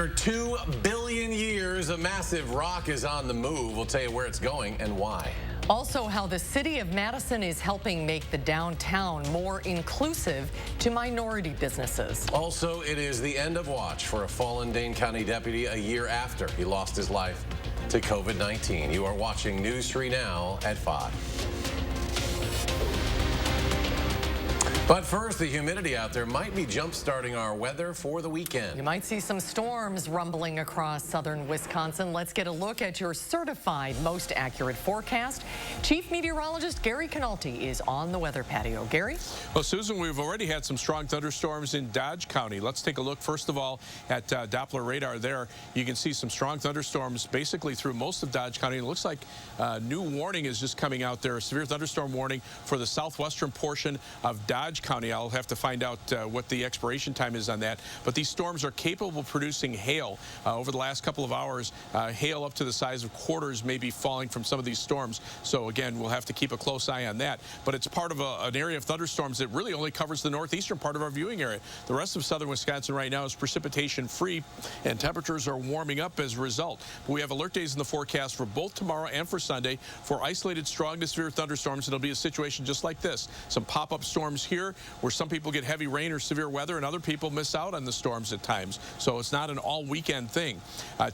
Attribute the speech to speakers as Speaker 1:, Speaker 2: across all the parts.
Speaker 1: After 2 billion years, a massive rock is on the move. We'll tell you where it's going and why.
Speaker 2: Also, how the city of Madison is helping make the downtown more inclusive to minority businesses.
Speaker 1: Also, it is the end of watch for a fallen Dane County deputy a year after he lost his life to COVID-19. You are watching News 3 Now at 5. But first, the humidity out there might be jump-starting our weather for the weekend.
Speaker 2: You might see some storms rumbling across southern Wisconsin. Let's get a look at your certified most accurate forecast. Chief Meteorologist Gary Canalti is on the weather patio. Gary?
Speaker 3: Well, Susan, we've already had some strong thunderstorms in Dodge County. Let's take a look, first of all, at Doppler radar there. You can see some strong thunderstorms basically through most of Dodge County. It looks like a new warning is just coming out there, a severe thunderstorm warning for the southwestern portion of Dodge County. I'll have to find out what the expiration time is on that. But these storms are capable of producing hail. Over the last couple of hours, hail up to the size of quarters may be falling from some of these storms. So again, we'll have to keep a close eye on that. But it's part of an area of thunderstorms that really only covers the northeastern part of our viewing area. The rest of southern Wisconsin right now is precipitation free, and temperatures are warming up as a result. But we have alert days in the forecast for both tomorrow and for Sunday for isolated strong to severe thunderstorms. It'll be a situation just like this. Some pop-up storms here where some people get heavy rain or severe weather and other people miss out on the storms at times. So it's not an all weekend thing.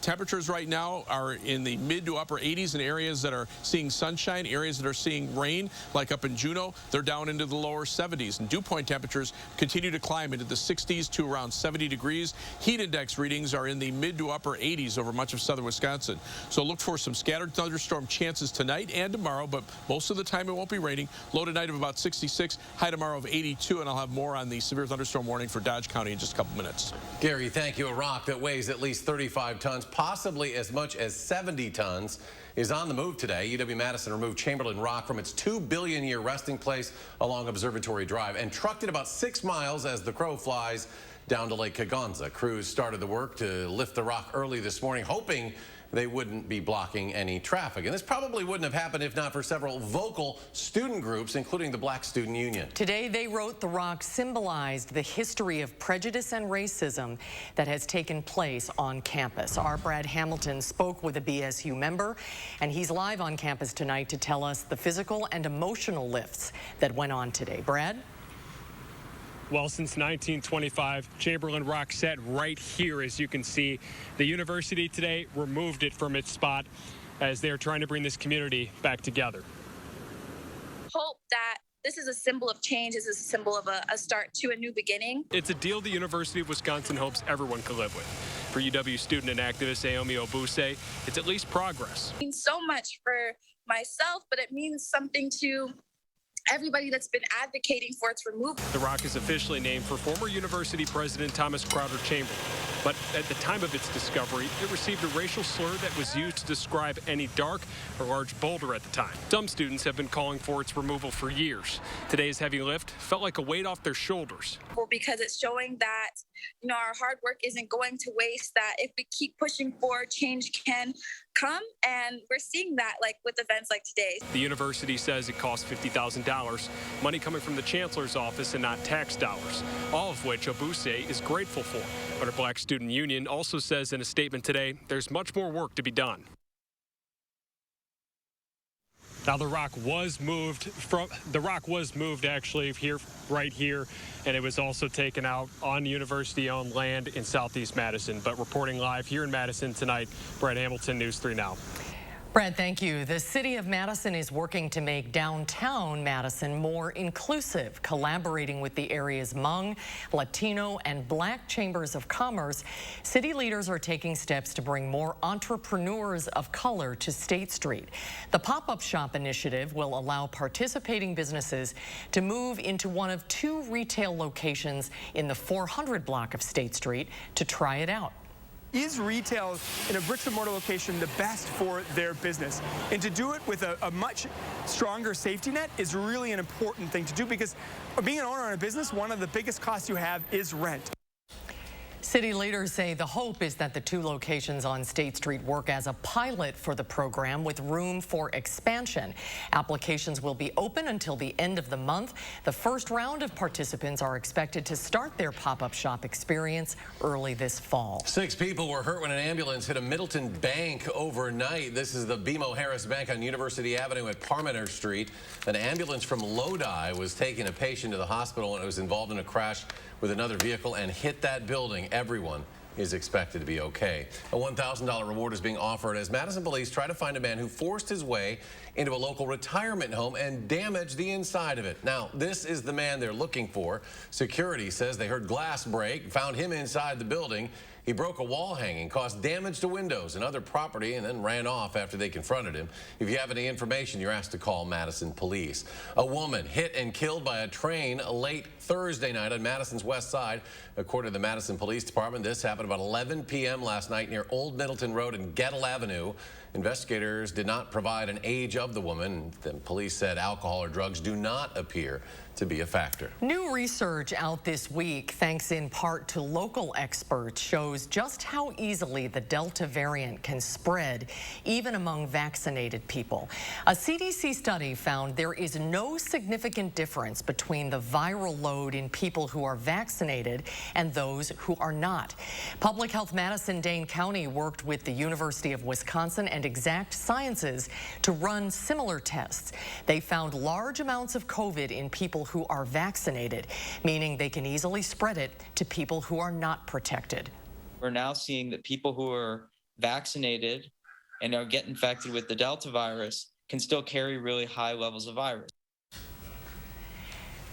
Speaker 3: Temperatures right now are in the mid to upper 80s in areas that are seeing sunshine. Areas that are seeing rain, like up in Juneau, they're down into the lower 70s. And dew point temperatures continue to climb into the 60s to around 70 degrees. Heat index readings are in the mid to upper 80s over much of southern Wisconsin. So look for some scattered thunderstorm chances tonight and tomorrow, but most of the time it won't be raining. Low tonight of about 66, high tomorrow of 82, and I'll have more on the severe thunderstorm warning for Dodge County in just a couple minutes.
Speaker 1: Gary, thank you. A rock that weighs at least 35 tons, possibly as much as 70 tons, is on the move today. UW-Madison removed Chamberlain Rock from its 2 billion year resting place along Observatory Drive and trucked it about 6 miles as the crow flies down to Lake Kagonza. Crews started the work to lift the rock early this morning, hoping they wouldn't be blocking any traffic. And this probably wouldn't have happened if not for several vocal student groups, including the Black Student Union.
Speaker 2: Today, they wrote the rock symbolized the history of prejudice and racism that has taken place on campus. Our Brad Hamilton spoke with a BSU member, and he's live on campus tonight to tell us the physical and emotional lifts that went on today. Brad?
Speaker 4: Well, since 1925, Chamberlain Rock sat right here, as you can see. The university today removed it from its spot as they're trying to bring this community back together.
Speaker 5: Hope that this is a symbol of change, this is a symbol of a start to a new beginning.
Speaker 4: It's a deal the University of Wisconsin hopes everyone can live with. For UW student and activist Naomi Obuse, it's at least progress.
Speaker 5: It means so much for myself, but it means something to everybody that's been advocating for its removal.
Speaker 4: The rock is officially named for former university president Thomas Crowder Chamberlain. But at the time of its discovery, it received a racial slur that was used to describe any dark or large boulder at the time. Some students have been calling for its removal for years. Today's heavy lift felt like a weight off their shoulders.
Speaker 5: Well, because it's showing that, our hard work isn't going to waste, that if we keep pushing forward, change can come, and we're seeing that with events like today.
Speaker 4: The university says it cost $50,000, money coming from the chancellor's office and not tax dollars, all of which Obuse is grateful for. But our Black Student Union also says in a statement today, there's much more work to be done. Now the rock was moved actually right here, and it was also taken out on university-owned land in southeast Madison. But reporting live here in Madison tonight, Brad Hamilton, News 3 Now.
Speaker 2: Brad, thank you. The city of Madison is working to make downtown Madison more inclusive, collaborating with the area's Hmong, Latino, and Black chambers of commerce. City leaders are taking steps to bring more entrepreneurs of color to State Street. The pop-up shop initiative will allow participating businesses to move into one of 2 retail locations in the 400 block of State Street to try it out.
Speaker 6: Is retail in a bricks and mortar location the best for their business? And to do it with a much stronger safety net is really an important thing to do, because being an owner in a business, one of the biggest costs you have is rent.
Speaker 2: City leaders say the hope is that the 2 locations on State Street work as a pilot for the program with room for expansion. Applications will be open until the end of the month. The first round of participants are expected to start their pop-up shop experience early this fall.
Speaker 1: 6 people were hurt when an ambulance hit a Middleton bank overnight. This is the BMO Harris Bank on University Avenue at Parmenter Street. An ambulance from Lodi was taking a patient to the hospital and it was involved in a crash with another vehicle and hit that building. Everyone is expected to be okay. A $1,000 reward is being offered as Madison police try to find a man who forced his way into a local retirement home and damaged the inside of it. Now, this is the man they're looking for. Security says they heard glass break, found him inside the building. He broke a wall hanging, caused damage to windows and other property, and then ran off after they confronted him. If you have any information, you're asked to call Madison police. A woman hit and killed by a train late Thursday night on Madison's west side. According to the Madison Police Department, this happened about 11 p.m. last night near Old Middleton Road and Gettle Avenue. Investigators did not provide an age of the woman. The police said alcohol or drugs do not appear to be a factor.
Speaker 2: New research out this week, thanks in part to local experts, shows just how easily the Delta variant can spread, even among vaccinated people. A CDC study found there is no significant difference between the viral load in people who are vaccinated and those who are not. Public Health Madison Dane County worked with the University of Wisconsin and Exact Sciences to run similar tests. They found large amounts of COVID in people who are vaccinated, meaning they can easily spread it to people who are not protected.
Speaker 7: We're now seeing that people who are vaccinated and are get infected with the Delta virus can still carry really high levels of virus.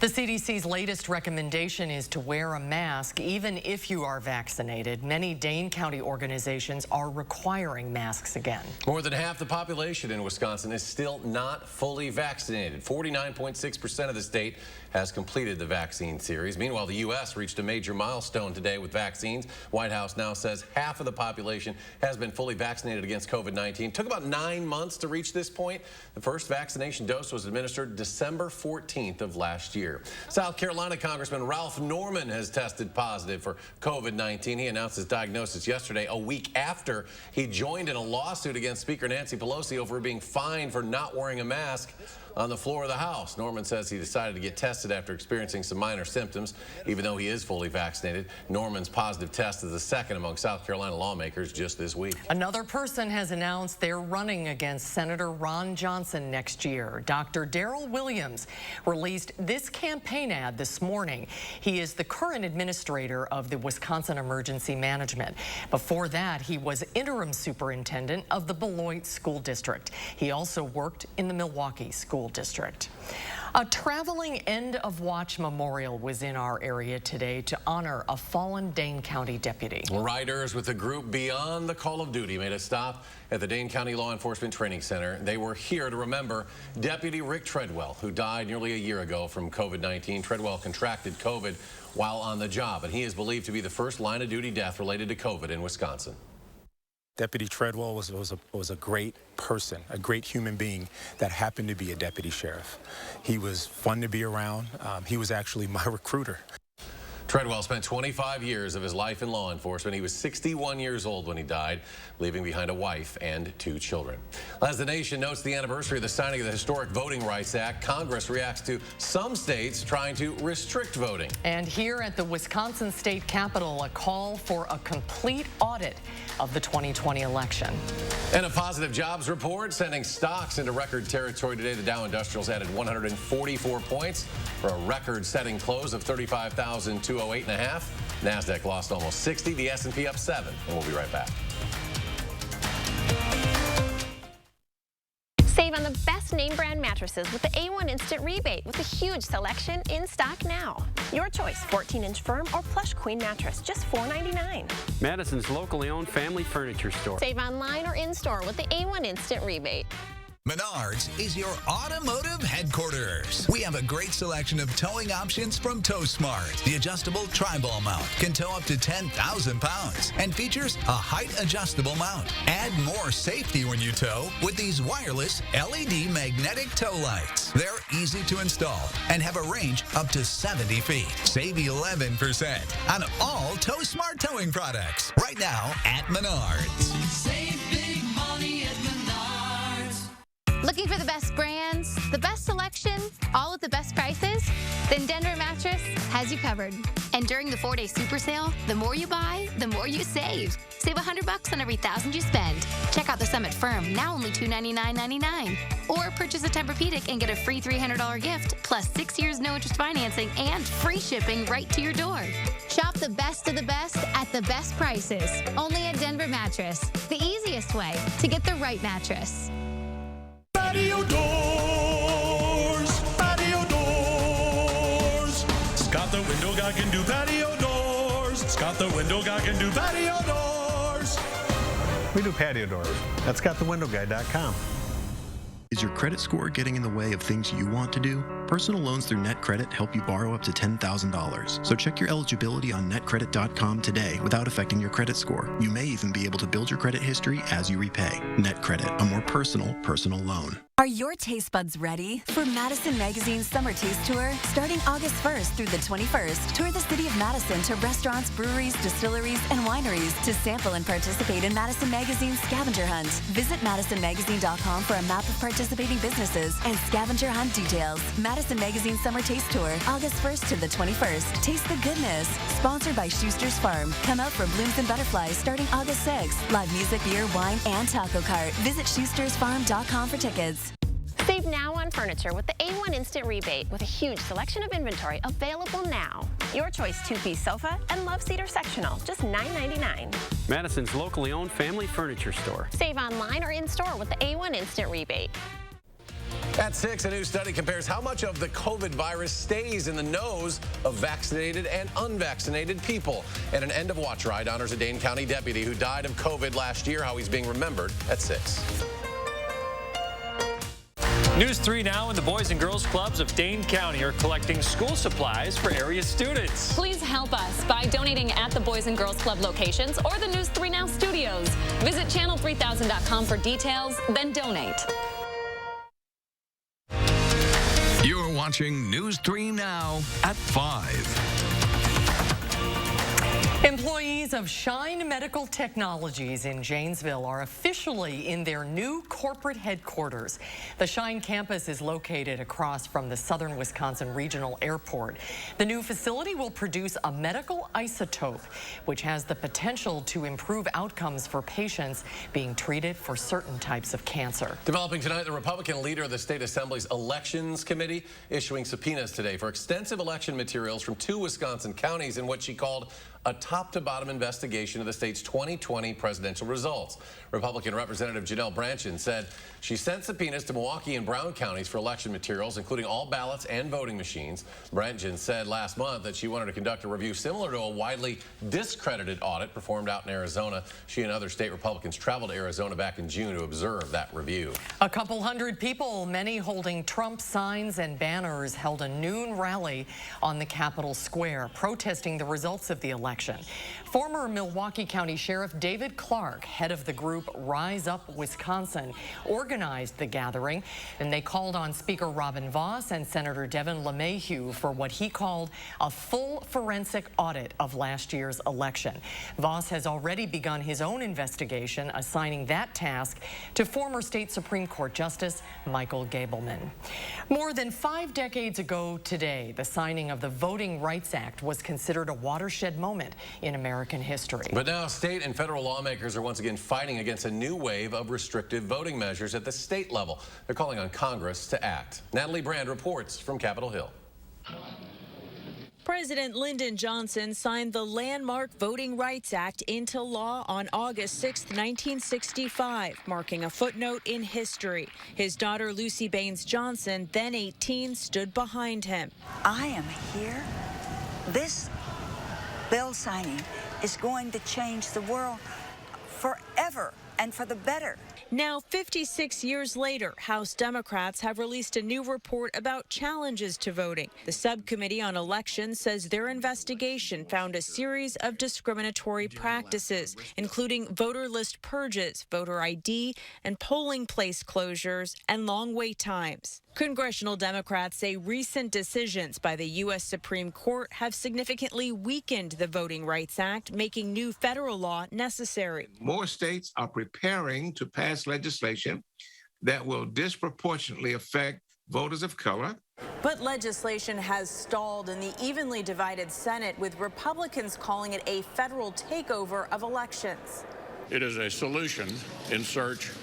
Speaker 2: The CDC's latest recommendation is to wear a mask even if you are vaccinated. Many Dane County organizations are requiring masks again.
Speaker 1: More than half the population in Wisconsin is still not fully vaccinated. 49.6% of the state has completed the vaccine series. Meanwhile, the U.S. reached a major milestone today with vaccines. White House now says half of the population has been fully vaccinated against COVID-19. Took about 9 months to reach this point. The first vaccination dose was administered December 14th of last year. South Carolina Congressman Ralph Norman has tested positive for COVID-19. He announced his diagnosis yesterday, a week after he joined in a lawsuit against Speaker Nancy Pelosi over being fined for not wearing a mask on the floor of the House. Norman says he decided to get tested after experiencing some minor symptoms. Even though he is fully vaccinated, Norman's positive test is the second among South Carolina lawmakers just this week.
Speaker 2: Another person has announced they're running against Senator Ron Johnson next year. Dr. Darrell Williams released this campaign ad this morning. He is the current administrator of the Wisconsin Emergency Management. Before that, he was interim superintendent of the Beloit School District. He also worked in the Milwaukee School District. A traveling end-of-watch memorial was in our area today to honor a fallen Dane County deputy.
Speaker 1: Riders with the group Beyond the Call of Duty made a stop at the Dane County Law Enforcement Training Center. They were here to remember Deputy Rick Treadwell, who died nearly a year ago from COVID-19. Treadwell contracted COVID while on the job, and he is believed to be the first line-of-duty death related to COVID in Wisconsin.
Speaker 8: Deputy Treadwell was a great person, a great human being that happened to be a deputy sheriff. He was fun to be around. He was actually my recruiter.
Speaker 1: Treadwell spent 25 years of his life in law enforcement. He was 61 years old when he died, leaving behind a wife and 2 children. As the nation notes the anniversary of the signing of the historic Voting Rights Act, Congress reacts to some states trying to restrict voting.
Speaker 2: And here at the Wisconsin State Capitol, a call for a complete audit of the 2020 election.
Speaker 1: And a positive jobs report sending stocks into record territory today. The Dow Industrials added 144 points for a record-setting close of 35,208.5. NASDAQ lost almost 60. The S&P up 7. And we'll be right back.
Speaker 9: Save on the best name brand mattresses with the A1 Instant Rebate with a huge selection in stock now. Your choice, 14-inch firm or plush queen mattress, just $4.99.
Speaker 10: Madison's locally owned family furniture store.
Speaker 9: Save online or in-store with the A1 Instant Rebate.
Speaker 10: Menards is your automotive headquarters. We have a great selection of towing options from TowSmart. The adjustable tri-ball mount can tow up to 10,000 pounds and features a height-adjustable mount. Add more safety when you tow with these wireless LED magnetic tow lights. They're easy to install and have a range up to 70 feet. Save 11% on all TowSmart towing products right now at Menards.
Speaker 11: Save big money at Menards.
Speaker 12: Looking for the best brands, the best selection, all at the best prices? Then Denver Mattress has you covered. And during the 4-day super sale, the more you buy, the more you save. Save $100 on every $1,000 you spend. Check out the Summit Firm, now only $299.99. Or purchase a Tempur-Pedic and get a free $300 gift, plus 6 years no interest financing and free shipping right to your door. Shop the best of the best at the best prices. Only at Denver Mattress. The easiest way to get the right mattress.
Speaker 11: Patio doors, patio doors. Scott the window guy can do patio doors. Scott the window guy can do patio doors.
Speaker 13: We do patio doors at scottthewindowguy.com.
Speaker 14: Is your credit score getting in the way of things you want to do? Personal loans through NetCredit help you borrow up to $10,000. So check your eligibility on netcredit.com today without affecting your credit score. You may even be able to build your credit history as you repay. NetCredit, a more personal loan.
Speaker 15: Are your taste buds ready for Madison Magazine's Summer Taste Tour? Starting August 1st through the 21st, tour the city of Madison to restaurants, breweries, distilleries, and wineries to sample and participate in Madison Magazine's scavenger hunt. Visit madisonmagazine.com for a map of participating businesses and scavenger hunt details. Madison Magazine Summer Taste Tour, August 1st to the 21st. Taste the goodness. Sponsored by Schuster's Farm. Come out for Blooms and Butterflies starting August 6th. Live music, beer, wine, and taco cart. Visit schustersfarm.com for tickets.
Speaker 9: Save now on furniture with the A1 Instant Rebate with a huge selection of inventory available now. Your choice 2-piece sofa and love seat or sectional, just $9.99.
Speaker 16: Madison's locally owned family furniture store.
Speaker 9: Save online or in-store with the A1 Instant Rebate.
Speaker 1: At 6, a new study compares how much of the COVID virus stays in the nose of vaccinated and unvaccinated people. And an end of watch ride honors a Dane County deputy who died of COVID last year, how he's being remembered at 6.
Speaker 17: News 3 now, and the Boys and Girls Clubs of Dane County are collecting school supplies for area students.
Speaker 18: Please help us by donating at the Boys and Girls Club locations or the News 3 Now studios. Visit channel3000.com for details, then donate.
Speaker 10: You're watching News 3 Now at 5.
Speaker 2: Employees of Shine Medical Technologies in Janesville are officially in their new corporate headquarters. The Shine campus is located across from the Southern Wisconsin Regional Airport. The new facility will produce a medical isotope, which has the potential to improve outcomes for patients being treated for certain types of cancer.
Speaker 1: Developing tonight, the Republican leader of the State Assembly's Elections Committee issuing subpoenas today for extensive election materials from 2 Wisconsin counties in what she called a top-to-bottom investigation of the state's 2020 presidential results. Republican Representative Janelle Branchin said she sent subpoenas to Milwaukee and Brown counties for election materials, including all ballots and voting machines. Branchin said last month that she wanted to conduct a review similar to a widely discredited audit performed out in Arizona. She and other state Republicans traveled to Arizona back in June to observe that review.
Speaker 2: A couple hundred people, many holding Trump signs and banners, held a noon rally on the Capitol Square, protesting the results of the election. Former Milwaukee County Sheriff David Clark, head of the group Rise Up Wisconsin, organized the gathering, and they called on Speaker Robin Vos and Senator Devin LeMahieu for what he called a full forensic audit of last year's election. Vos has already begun his own investigation, assigning that task to former state Supreme Court Justice Michael Gableman. More than 5 decades ago today, the signing of the Voting Rights Act was considered a watershed moment in American history.
Speaker 1: But now state and federal lawmakers are once again fighting against a new wave of restrictive voting measures at the state level. They're calling on Congress to act. Natalie Brand reports from Capitol Hill.
Speaker 19: President Lyndon Johnson signed the landmark Voting Rights Act into law on August 6, 1965, marking a footnote in history. His daughter, Lucy Baines Johnson, then 18, stood behind him.
Speaker 20: I am here. This bill signing is going to change the world forever and for the better.
Speaker 19: Now, 56 years later, House Democrats have released a new report about challenges to voting. The Subcommittee on Elections says their investigation found a series of discriminatory practices, including voter list purges, voter ID, and polling place closures, and long wait times. Congressional Democrats say recent decisions by the U.S. Supreme Court have significantly weakened the Voting Rights Act, making new federal law necessary.
Speaker 21: More states are preparing to pass legislation that will disproportionately affect voters of color.
Speaker 19: But legislation has stalled in the evenly divided Senate, with Republicans calling it a federal takeover of elections.
Speaker 22: It is a solution in search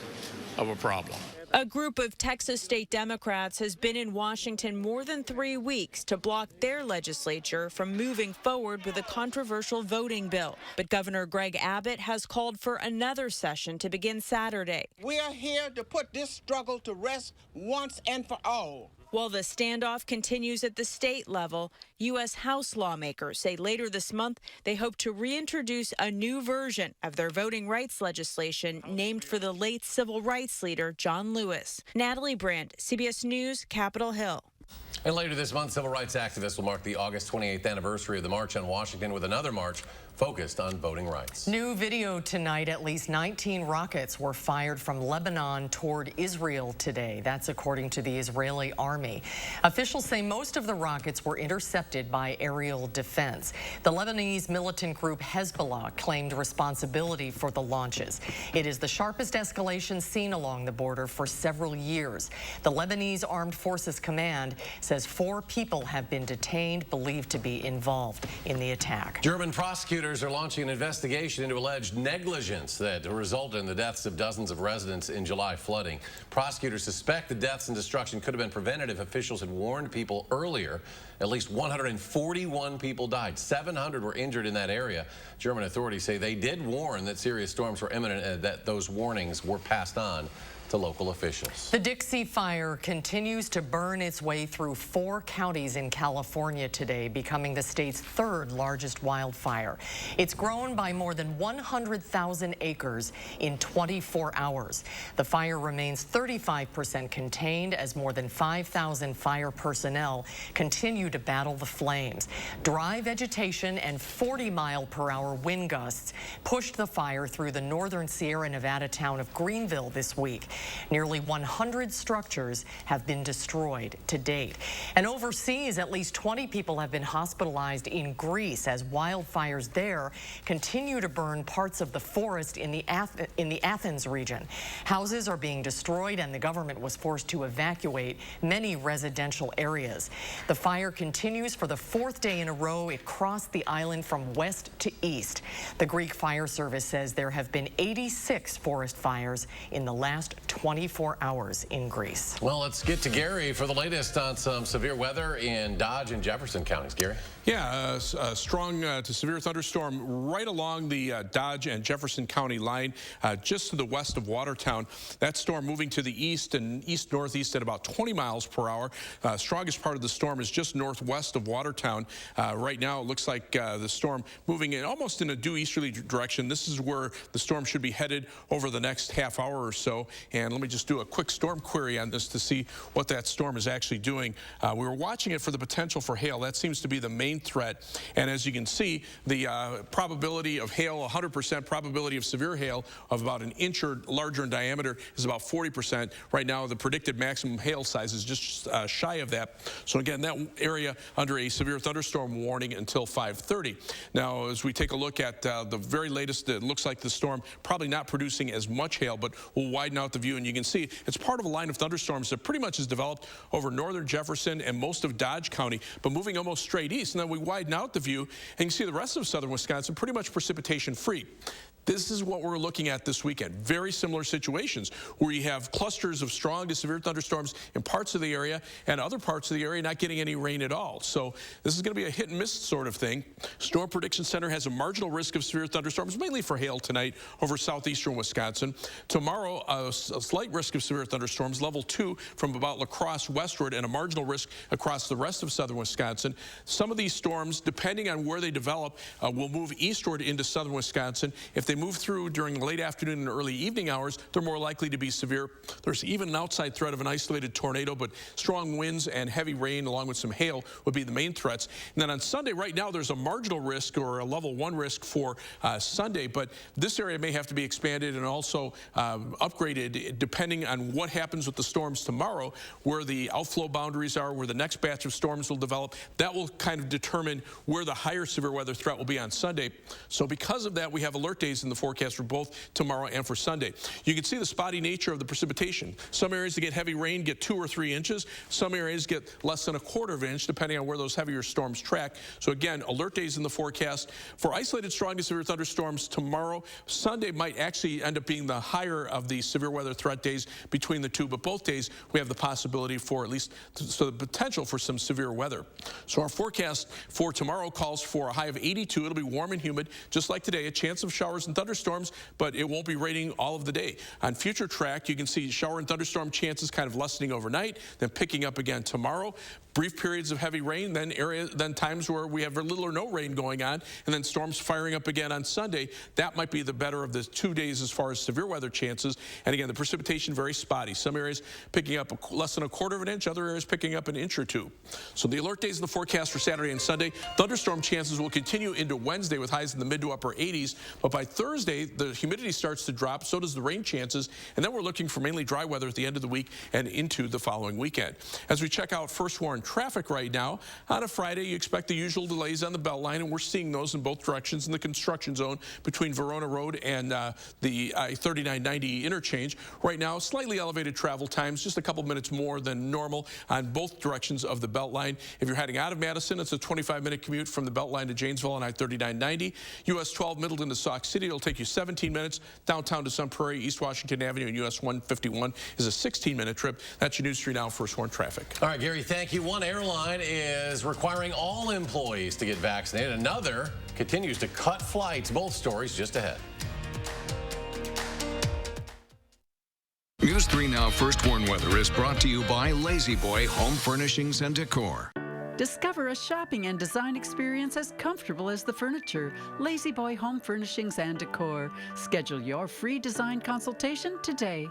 Speaker 22: of a problem.
Speaker 19: A group of Texas state Democrats has been in Washington more than 3 weeks to block their legislature from moving forward with a controversial voting bill. But Governor Greg Abbott has called for another session to begin Saturday.
Speaker 23: We are here to put this struggle to rest once and for all.
Speaker 19: While the standoff continues at the state level, U.S. House lawmakers say later this month they hope to reintroduce a new version of their voting rights legislation named for the late civil rights leader John Lewis. Natalie Brandt, CBS News, Capitol Hill.
Speaker 1: And later this month, civil rights activists will mark the August 28th anniversary of the March on Washington with another march focused on voting rights.
Speaker 2: New video tonight. At least 19 rockets were fired from Lebanon toward Israel today. That's according to the Israeli army. Officials say most of the rockets were intercepted by aerial defense. The Lebanese militant group Hezbollah claimed responsibility for the launches. It is the sharpest escalation seen along the border for several years. The Lebanese Armed Forces Command says 4 people have been detained, believed to be involved in the attack.
Speaker 1: German prosecutors are launching an investigation into alleged negligence that resulted in the deaths of dozens of residents in July flooding. Prosecutors suspect the deaths and destruction could have been prevented if officials had warned people earlier. At least 141 people died. 700 were injured in that area. German authorities say they did warn that serious storms were imminent and that those warnings were passed on to local officials.
Speaker 2: The Dixie Fire continues to burn its way through 4 counties in California today, becoming the state's 3rd largest wildfire. It's grown by more than 100,000 acres in 24 hours. The fire remains 35% contained as more than 5,000 fire personnel continue to battle the flames. Dry vegetation and 40-mile-per-hour wind gusts pushed the fire through the northern Sierra Nevada town of Greenville this week. Nearly 100 structures have been destroyed to date. And overseas, at least 20 people have been hospitalized in Greece as wildfires there continue to burn parts of the forest in the Athens region. Houses are being destroyed and the government was forced to evacuate many residential areas. The fire continues for the 4th day in a row. It crossed the island from west to east. The Greek Fire Service says there have been 86 forest fires in the last 24 hours in Greece.
Speaker 1: Well, let's get to Gary for the latest on some severe weather in Dodge and Jefferson counties. Gary?
Speaker 3: Yeah, a strong to severe thunderstorm right along the Dodge and Jefferson County line, just to the west of Watertown. That storm moving to the east and east-northeast at about 20 miles per hour. Strongest part of the storm is just northwest of Watertown. Right now, it looks like the storm moving in almost in a due easterly direction. This is where the storm should be headed over the next half hour or so. And let me just do a quick storm query on this to see what that storm is actually doing. We were watching it for the potential for hail. That seems to be the main threat. And as you can see, the probability of hail, 100% probability of severe hail of about 1 inch or larger in diameter is about 40%. Right now, the predicted maximum hail size is just shy of that. So again, that area under a severe thunderstorm warning until 5:30. Now, as we take a look at the very latest, it looks like the storm probably not producing as much hail, but will widen out the view. And you can see it's part of a line of thunderstorms that pretty much is developed over northern Jefferson and most of Dodge County, but moving almost straight east. And then we widen out the view, and you can see the rest of southern Wisconsin pretty much precipitation free. This is what we're looking at this weekend. Very similar situations where you have clusters of strong to severe thunderstorms in parts of the area and other parts of the area not getting any rain at all. So this is going to be a hit and miss sort of thing. Storm Prediction Center has a marginal risk of severe thunderstorms, mainly for hail tonight over southeastern Wisconsin. Tomorrow, a slight risk of severe thunderstorms, level 2 from about La Crosse westward, and a marginal risk across the rest of southern Wisconsin. Some of these storms, depending on where they develop, will move eastward into southern Wisconsin. If they they move through during the late afternoon and early evening hours, they're more likely to be severe. There's even an outside threat of an isolated tornado, but strong winds and heavy rain along with some hail would be the main threats. And then on Sunday, right now, there's a marginal risk or a level 1 risk for Sunday, but this area may have to be expanded and also upgraded depending on what happens with the storms tomorrow, where the outflow boundaries are, where the next batch of storms will develop. That will kind of determine where the higher severe weather threat will be on Sunday. So because of that, we have alert days in the forecast for both tomorrow and for Sunday. You can see the spotty nature of the precipitation. Some areas that get heavy rain get 2 or 3 inches. Some areas get less than 1/4 inch, depending on where those heavier storms track. So again, alert days in the forecast for isolated strong to severe thunderstorms tomorrow. Sunday might actually end up being the higher of the severe weather threat days between the two, but both days we have the possibility for at least the potential for some severe weather. So our forecast for tomorrow calls for a high of 82. It'll be warm and humid, just like today. A chance of showers and thunderstorms, but it won't be raining all of the day. On future track, you can see shower and thunderstorm chances kind of lessening overnight, then picking up again tomorrow. Brief periods of heavy rain, then times where we have little or no rain going on, and then storms firing up again on Sunday. That might be the better of the 2 days as far as severe weather chances. And again, the precipitation very spotty. Some areas picking up less than 1/4 inch, other areas picking up 1 inch or 2. So the alert days in the forecast for Saturday and Sunday. Thunderstorm chances will continue into Wednesday with highs in the mid to upper 80s. But by Thursday, the humidity starts to drop, so does the rain chances. And then we're looking for mainly dry weather at the end of the week and into the following weekend. As we check out first warn traffic right now, on a Friday, you expect the usual delays on the Beltline, and we're seeing those in both directions in the construction zone between Verona Road and the I-3990 interchange. Right now, slightly elevated travel times, just a couple minutes more than normal on both directions of the Beltline. If you're heading out of Madison, it's a 25-minute commute from the Beltline to Janesville on I-3990. US 12 Middleton to Sauk City, it'll take you 17 minutes. Downtown to Sun Prairie, East Washington Avenue, and US 151 is a 16-minute trip. That's your News 3 Now First Warn traffic.
Speaker 1: All right, Gary, thank you. One airline is requiring all employees to get vaccinated. Another continues to cut flights. Both stories just ahead.
Speaker 4: News 3 Now First Warn Weather is brought to you by Lazy Boy Home Furnishings and Decor.
Speaker 5: Discover a shopping and design experience as comfortable as the furniture. Lazy Boy Home Furnishings and Decor. Schedule your free design consultation today.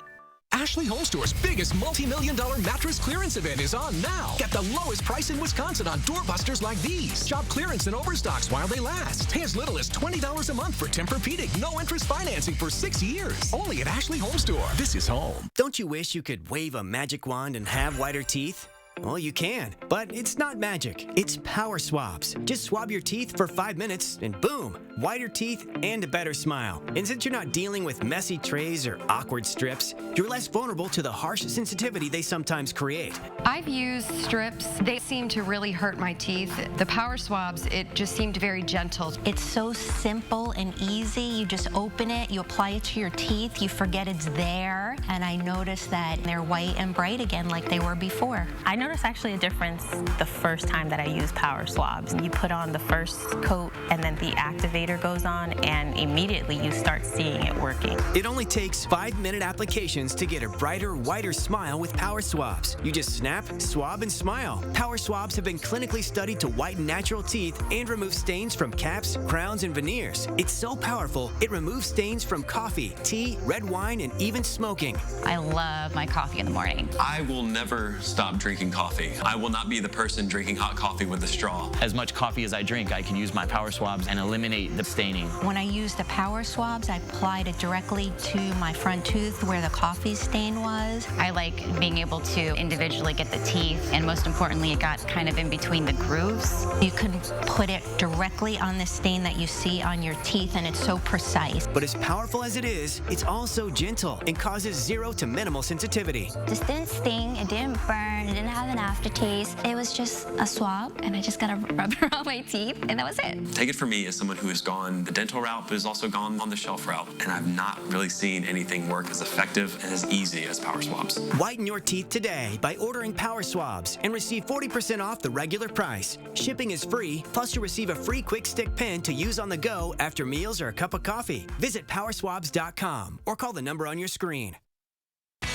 Speaker 6: Ashley Home Store's biggest multi-million-dollar mattress clearance event is on now. Get the lowest price in Wisconsin on doorbusters like these. Shop clearance and overstocks while they last. Pay as little as $20 a month for Tempur-Pedic. No interest financing for 6 years. Only at Ashley Home Store. This is home.
Speaker 24: Don't you wish you could wave a magic wand and have whiter teeth? Well, you can, but it's not magic. It's power swabs. Just swab your teeth for 5 minutes and boom, whiter teeth and a better smile. And since you're not dealing with messy trays or awkward strips, you're less vulnerable to the harsh sensitivity they sometimes create.
Speaker 25: I've used strips. They seem to really hurt my teeth. The power swabs, it just seemed very gentle.
Speaker 26: It's so simple and easy. You just open it, you apply it to your teeth, you forget it's there, and I noticed that they're white and bright again like they were before.
Speaker 27: I noticed actually a difference the first time that I used power swabs. You put on the first coat and then the activator goes on and immediately you start seeing it working.
Speaker 24: It only takes 5-minute applications to get a brighter, whiter smile with power swabs. You just snap, swab, and smile. Power swabs have been clinically studied to whiten natural teeth and remove stains from caps, crowns, and veneers. It's so powerful, it removes stains from coffee, tea, red wine, and even smoking.
Speaker 28: I love my coffee in the morning.
Speaker 29: I will never stop drinking coffee. I will not be the person drinking hot coffee with a straw.
Speaker 30: As much coffee as I drink, I can use my power swabs and eliminate the staining.
Speaker 26: When I use the power swabs, I applied it directly to my front tooth where the coffee stain was.
Speaker 28: I like being able to individually get the teeth, and most importantly, it got kind of in between the grooves.
Speaker 26: You can put it directly on the stain that you see on your teeth, and it's so precise.
Speaker 24: But as powerful as it is, it's also gentle and causes 0 to minimal sensitivity.
Speaker 26: This didn't sting, it didn't burn, it didn't have an aftertaste. It was just a swab, and I just got to rub it on my teeth, and that was it.
Speaker 29: Take it from me as someone who has gone the dental route, but has also gone on the shelf route, and I've not really seen anything work as effective and as easy as power swabs.
Speaker 24: Whiten your teeth today by ordering power swabs and receive 40% off the regular price. Shipping is free, plus you'll receive a free quick stick pen to use on the go after meals or a cup of coffee. Visit powerswabs.com or call the number on your screen.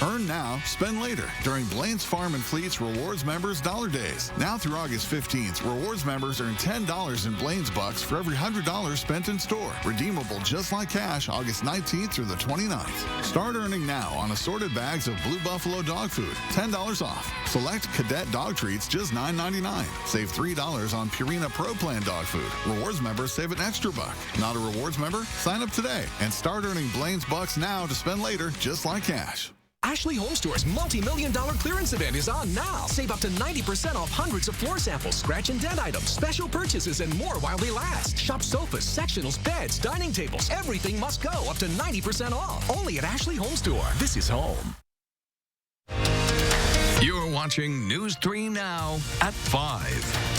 Speaker 7: Earn now, spend later during Blaine's Farm and Fleet's Rewards Members Dollar Days. Now through August 15th, Rewards members earn $10 in Blaine's Bucks for every $100 spent in store. Redeemable just like cash August 19th through the 29th. Start earning now on assorted bags of Blue Buffalo dog food, $10 off. Select Cadet dog treats, just $9.99. Save $3 on Purina Pro Plan dog food. Rewards members save an extra $1. Not a Rewards member? Sign up today and start earning Blaine's Bucks now to spend later just like cash.
Speaker 6: Ashley Home Store's multi-million-dollar clearance event is on now. Save up to 90% off hundreds of floor samples, scratch and dent items, special purchases, and more while they last. Shop sofas, sectionals, beds, dining tables. Everything must go up to 90% off. Only at Ashley Home Store. This is home.
Speaker 4: You're watching News 3 Now at 5.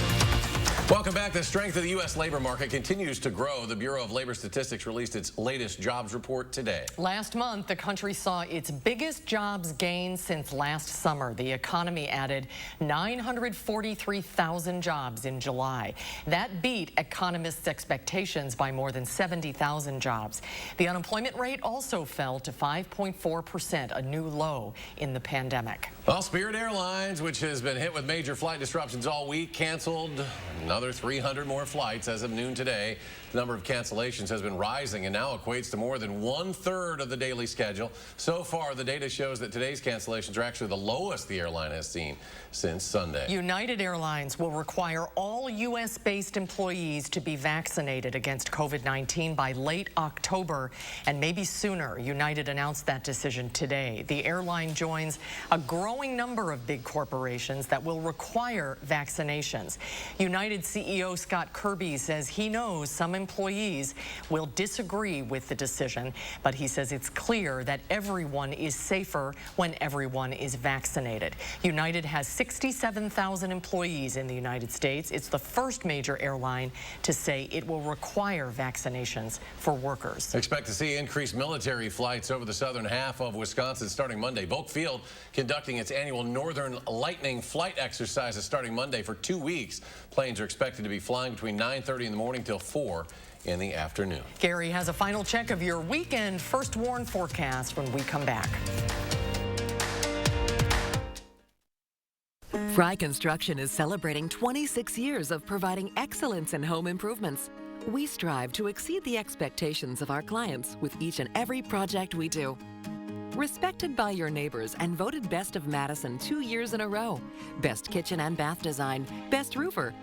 Speaker 1: Welcome back. The strength of the U.S. labor market continues to grow. The Bureau of Labor Statistics released its latest jobs report today.
Speaker 2: Last month, the country saw its biggest jobs gain since last summer. The economy added 943,000 jobs in July. That beat economists' expectations by more than 70,000 jobs. The unemployment rate also fell to 5.4%, a new low in the pandemic.
Speaker 1: Well, Spirit Airlines, which has been hit with major flight disruptions all week, canceled another 300 more flights as of noon today. The number of cancellations has been rising and now equates to more than 1/3 of the daily schedule. So far, the data shows that today's cancellations are actually the lowest the airline has seen since Sunday.
Speaker 2: United Airlines will require all U.S.-based employees to be vaccinated against COVID-19 by late October and maybe sooner. United announced that decision today. The airline joins a growing number of big corporations that will require vaccinations. United CEO Scott Kirby says he knows some employees will disagree with the decision, but he says it's clear that everyone is safer when everyone is vaccinated. United has 67,000 employees in the United States. It's the first major airline to say it will require vaccinations for workers.
Speaker 1: Expect to see increased military flights over the southern half of Wisconsin starting Monday. Polk Field conducting its annual Northern Lightning flight exercises starting Monday for 2 weeks. Planes are expected to be flying between 9:30 in the morning till 4 in the afternoon.
Speaker 2: Gary has a final check of your weekend First Warn forecast when we come back.
Speaker 8: Fry Construction is celebrating 26 years of providing excellence in home improvements. We strive to exceed the expectations of our clients with each and every project we do. Respected by your neighbors and voted Best of Madison 2 years in a row. Best kitchen and bath design, best roofer.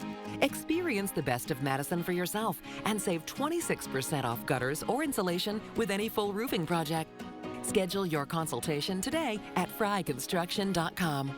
Speaker 8: Experience the Best of Madison for yourself and save 26% off gutters or insulation with any full roofing project. Schedule your consultation today at fryconstruction.com.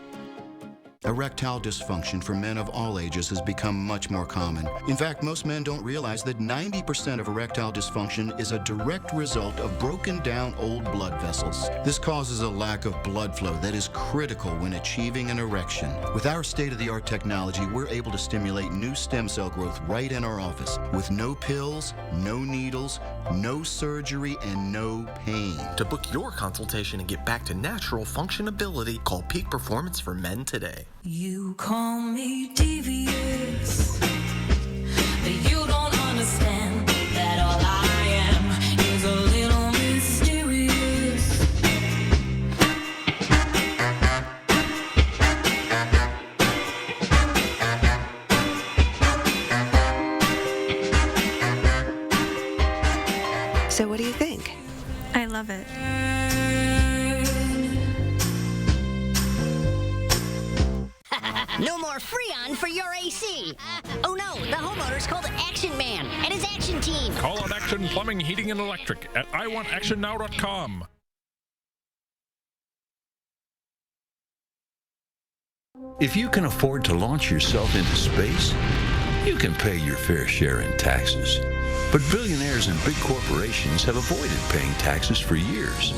Speaker 9: Erectile dysfunction for men of all ages has become much more common. In fact, most men don't realize that 90% of erectile dysfunction is a direct result of broken down old blood vessels. This causes a lack of blood flow that is critical when achieving an erection. With our state-of-the-art technology, we're able to stimulate new stem cell growth right in our office with no pills, no needles, no surgery, and no pain.
Speaker 11: To book your consultation and get back to natural functionability, call Peak Performance for Men today.
Speaker 12: You call me devious, but you don't understand that all I am is a little mysterious.
Speaker 13: So what do you think?
Speaker 14: I love it.
Speaker 15: No more Freon for your AC. Oh no, the homeowner's called Action Man and his action team.
Speaker 22: Call out Action Plumbing, Heating, and Electric at iwantactionnow.com.
Speaker 16: If you can afford to launch yourself into space, you can pay your fair share in taxes. But billionaires and big corporations have avoided paying taxes for years.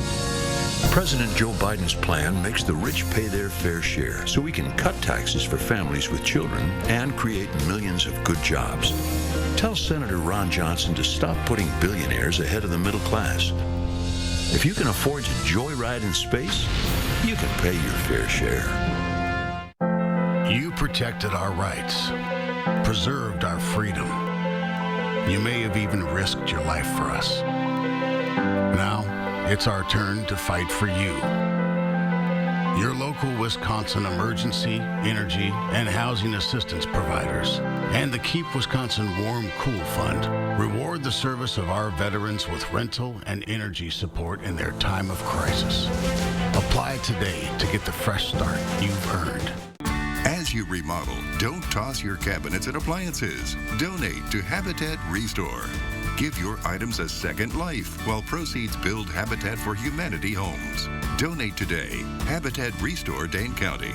Speaker 16: President Joe Biden's plan makes the rich pay their fair share so we can cut taxes for families with children and create millions of good jobs. Tell Senator Ron Johnson to stop putting billionaires ahead of the middle class. If you can afford to joyride in space, you can pay your fair share.
Speaker 17: You protected our rights, preserved our freedom. You may have even risked your life for us. Now, it's our turn to fight for you. Your local Wisconsin emergency, energy, and housing assistance providers. And the Keep Wisconsin Warm Cool Fund. Reward the service of our veterans with rental and energy support in their time of crisis. Apply today to get the fresh start you've earned.
Speaker 3: As you remodel, don't toss your cabinets and appliances. Donate to Habitat Restore. Give your items a second life while proceeds build Habitat for Humanity homes. Donate today. Habitat Restore, Dane County.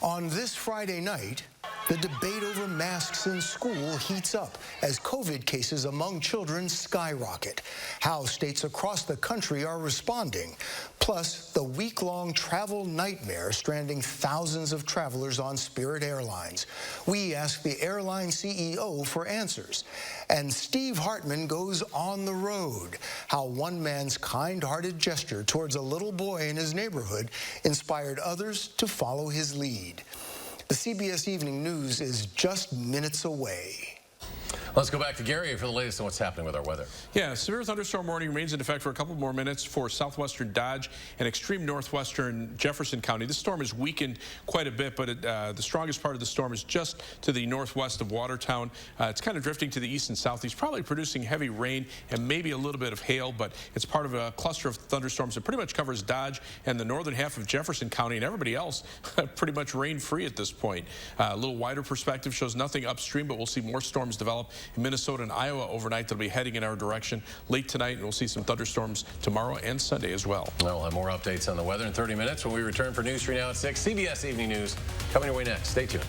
Speaker 5: On this Friday night, the debate over masks in school heats up as COVID cases among children skyrocket. How states across the country are responding. Plus, the week-long travel nightmare stranding thousands of travelers on Spirit Airlines. We ask the airline CEO for answers. And Steve Hartman goes on the road. How one man's kind-hearted gesture towards a little boy in his neighborhood inspired others to follow his lead. The CBS Evening News is just minutes away.
Speaker 1: Let's go back to Gary for the latest on what's happening with our weather.
Speaker 10: Yeah, severe thunderstorm warning remains in effect for a couple more minutes for southwestern Dodge and extreme northwestern Jefferson County. This storm has weakened quite a bit, but the strongest part of the storm is just to the northwest of Watertown. It's kind of drifting to the east and southeast, probably producing heavy rain and maybe a little bit of hail, but it's part of a cluster of thunderstorms that pretty much covers Dodge and the northern half of Jefferson County, and everybody else pretty much rain-free at this point. A little wider perspective shows nothing upstream, but we'll see more storms develop in Minnesota and Iowa overnight. They'll be heading in our direction late tonight, and we'll see some thunderstorms tomorrow and Sunday as well.
Speaker 1: We'll have more updates on the weather in 30 minutes when we return for News 3 Now at 6. CBS Evening News coming your way next. Stay tuned.